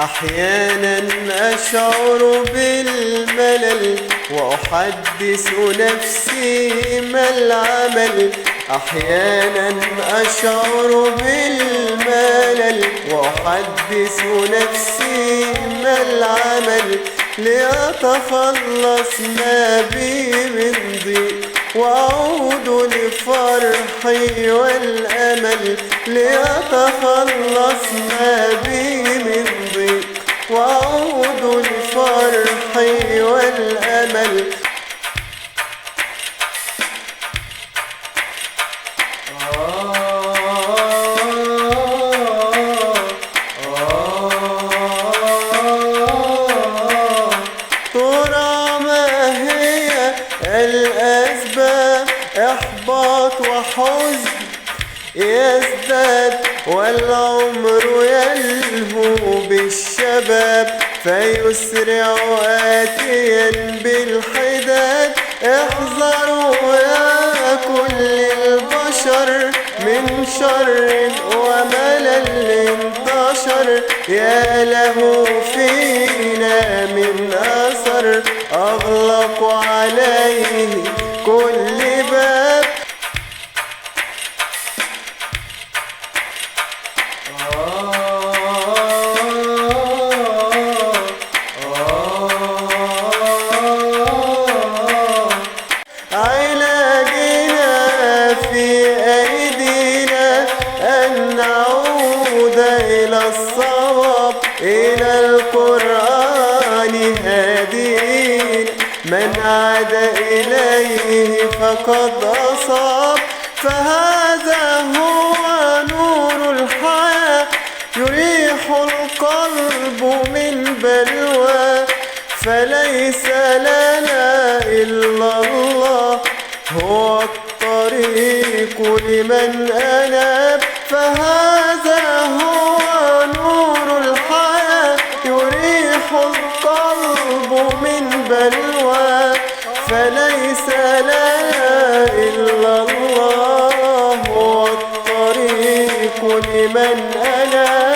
أحيانا أشعر بالملل وأحدث نفسي ما العمل. أحيانا أشعر بالملل وأحدث نفسي ما العمل، لأتخلص ما بي من ضيق وأعود لفرحي والأمل. لأتخلص ما بي من ضيق وأعود لفرحي والأمل. ترى ما هي الأسباب؟ إحباط وحزن يزداد والعمر يلهو بالشباب، فيسرع آتيا بالحداد. احذروا يا كل البشر من شر وملل انتشر، يا له فينا من أثر أغلق عليه كل باب. علاجنا في أيدينا أن نعود إلى الصواب، إلى القرآن هادين. من عاد إليه فقد أصاب، فهذا هو نور الحياة يريح القلب من بلوى. فليس لنا إلا الله، هو الطريق لمن أناب. فهذا هو نور الحياة يريح القلب من بلوى. فليس لنا إلا الله، هو الطريق لمن أناب.